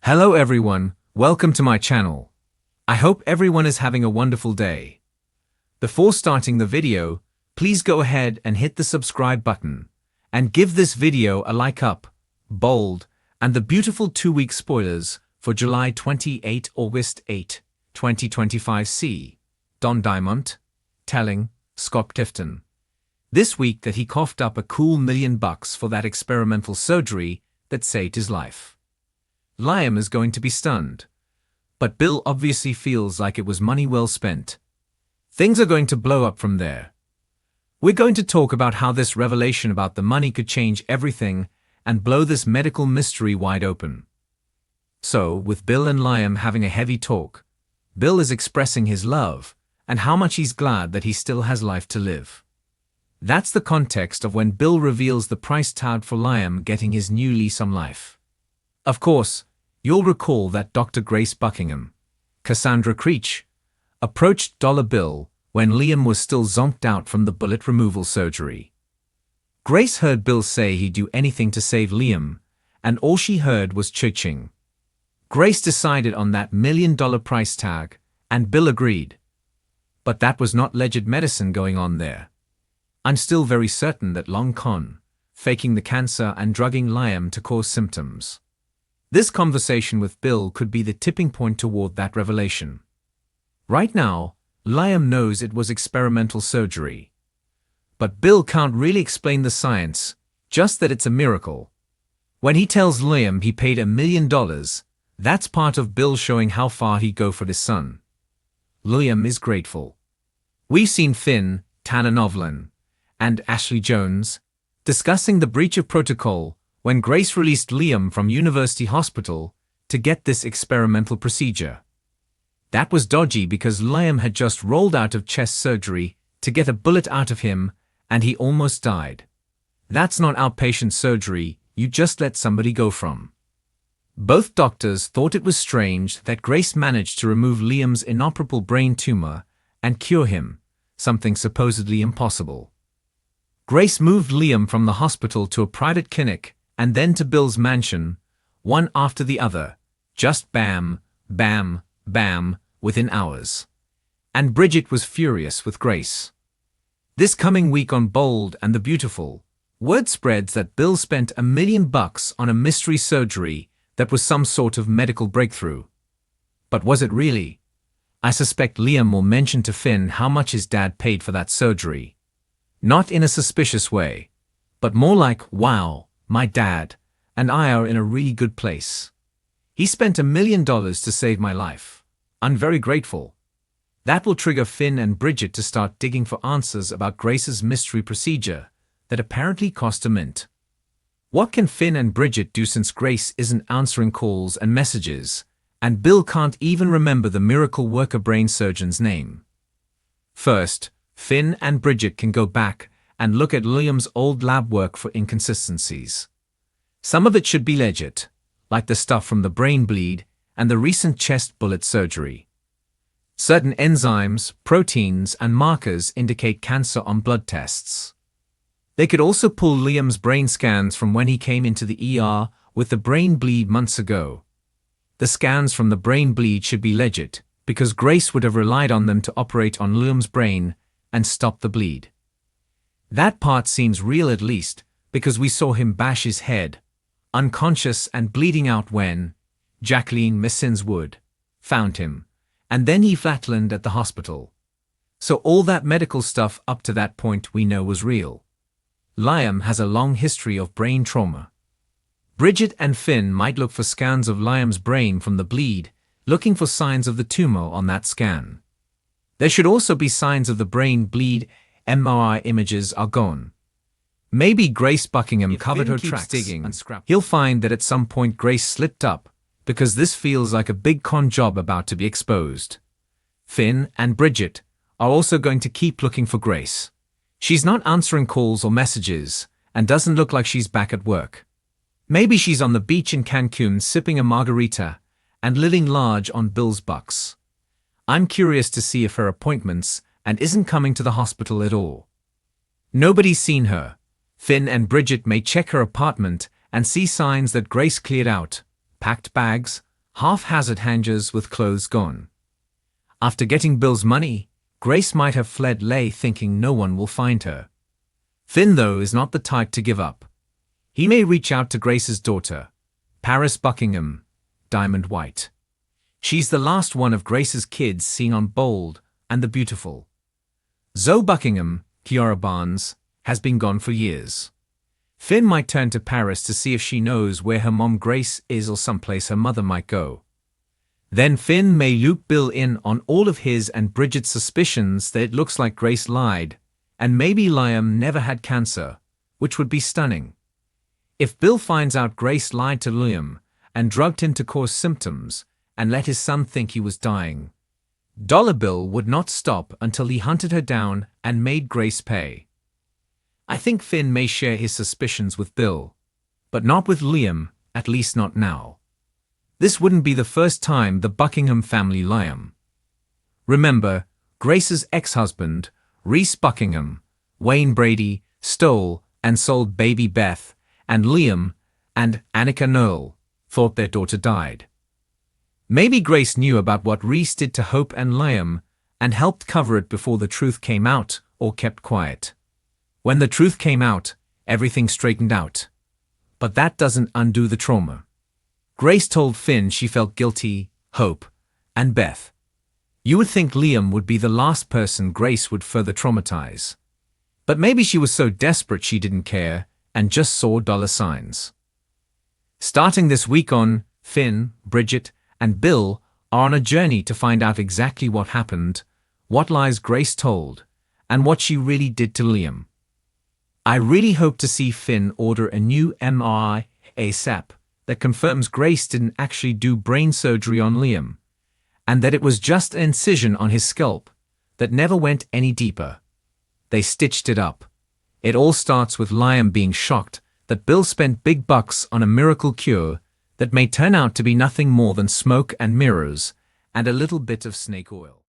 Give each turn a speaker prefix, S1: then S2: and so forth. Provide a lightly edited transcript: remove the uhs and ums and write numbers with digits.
S1: Hello everyone, welcome to my channel. I hope everyone is having a wonderful day. Before starting the video, please go ahead and hit the subscribe button and give this video a like up, bold, and the beautiful 2-week spoilers for July 28 August 8, 2025 C. Don Diamond telling Scott Tifton this week that he coughed up a cool $1 million for that experimental surgery that saved his life. Liam is going to be stunned. But Bill obviously feels like it was money well spent. Things are going to blow up from there. We're going to talk about how this revelation about the money could change everything and blow this medical mystery wide open. So, with Bill and Liam having a heavy talk, Bill is expressing his love and how much he's glad that he still has life to live. That's the context of when Bill reveals the price tag for Liam getting his new lease on life. Of course, you'll recall that Dr. Grace Buckingham, Cassandra Creech, approached Dollar Bill when Liam was still zonked out from the bullet removal surgery. Grace heard Bill say he'd do anything to save Liam, and all she heard was cha-ching. Grace decided on that $1 million price tag, and Bill agreed. But that was not legit medicine going on there. I'm still very certain that long con, faking the cancer and drugging Liam to cause symptoms. This conversation with Bill could be the tipping point toward that revelation. Right now, Liam knows it was experimental surgery. But Bill can't really explain the science, just that it's a miracle. When he tells Liam he paid $1 million, that's part of Bill showing how far he'd go for his son. Liam is grateful. We've seen Finn, Tanner Novlin, and Ashley Jones discussing the breach of protocol when Grace released Liam from University Hospital to get this experimental procedure. That was dodgy because Liam had just rolled out of chest surgery to get a bullet out of him and he almost died. That's not outpatient surgery you just let somebody go from. Both doctors thought it was strange that Grace managed to remove Liam's inoperable brain tumor and cure him, something supposedly impossible. Grace moved Liam from the hospital to a private clinic and then to Bill's mansion, one after the other, just bam, bam, bam, within hours. And Bridget was furious with Grace. This coming week on Bold and the Beautiful, word spreads that Bill spent $1 million on a mystery surgery that was some sort of medical breakthrough. But was it really? I suspect Liam will mention to Finn how much his dad paid for that surgery. Not in a suspicious way, but more like, wow, my dad and I are in a really good place. He spent $1 million to save my life. I'm very grateful. That will trigger Finn and Bridget to start digging for answers about Grace's mystery procedure that apparently cost a mint. What can Finn and Bridget do since Grace isn't answering calls and messages, and Bill can't even remember the miracle worker brain surgeon's name? First, Finn and Bridget can go back and look at Liam's old lab work for inconsistencies. Some of it should be legit, like the stuff from the brain bleed and the recent chest bullet surgery. Certain enzymes, proteins, and markers indicate cancer on blood tests. They could also pull Liam's brain scans from when he came into the ER with the brain bleed months ago. The scans from the brain bleed should be legit, because Grace would have relied on them to operate on Liam's brain and stop the bleed. That part seems real at least, because we saw him bash his head, unconscious and bleeding out when Jacqueline Messins Wood found him, and then he flatlined at the hospital. So all that medical stuff up to that point we know was real. Liam has a long history of brain trauma. Bridget and Finn might look for scans of Liam's brain from the bleed, looking for signs of the tumor on that scan. There should also be signs of the brain bleed. MRI images are gone. Maybe Grace Buckingham covered her tracks digging. He'll find that at some point Grace slipped up, because this feels like a big con job about to be exposed. Finn and Bridget are also going to keep looking for Grace. She's not answering calls or messages, and doesn't look like she's back at work. Maybe she's on the beach in Cancun sipping a margarita and living large on Bill's bucks. I'm curious to see if her appointments and isn't coming to the hospital at all. Nobody's seen her. Finn and Bridget may check her apartment and see signs that Grace cleared out, packed bags, haphazard hangers with clothes gone. After getting Bill's money, Grace might have fled Leigh thinking no one will find her. Finn, though, is not the type to give up. He may reach out to Grace's daughter, Paris Buckingham, Diamond White. She's the last one of Grace's kids seen on Bold and the Beautiful. Zoe Buckingham, Kiara Barnes, has been gone for years. Finn might turn to Paris to see if she knows where her mom Grace is or someplace her mother might go. Then Finn may loop Bill in on all of his and Bridget's suspicions that it looks like Grace lied, and maybe Liam never had cancer, which would be stunning. If Bill finds out Grace lied to Liam and drugged him to cause symptoms and let his son think he was dying, Dollar Bill would not stop until he hunted her down and made Grace pay. I think Finn may share his suspicions with Bill, but not with Liam, at least not now. This wouldn't be the first time the Buckingham family Liam. Remember, Grace's ex-husband, Reese Buckingham, Wayne Brady, stole and sold baby Beth, and Liam and Annika Noel thought their daughter died. Maybe Grace knew about what Reese did to Hope and Liam and helped cover it before the truth came out or kept quiet. When the truth came out, everything straightened out. But that doesn't undo the trauma. Grace told Finn she felt guilty, Hope, and Beth. You would think Liam would be the last person Grace would further traumatize. But maybe she was so desperate she didn't care and just saw dollar signs. Starting this week on, Finn, Bridget, and Bill are on a journey to find out exactly what happened, what lies Grace told, and what she really did to Liam. I really hope to see Finn order a new MRI ASAP that confirms Grace didn't actually do brain surgery on Liam, and that it was just an incision on his scalp that never went any deeper. They stitched it up. It all starts with Liam being shocked that Bill spent big bucks on a miracle cure that may turn out to be nothing more than smoke and mirrors and a little bit of snake oil.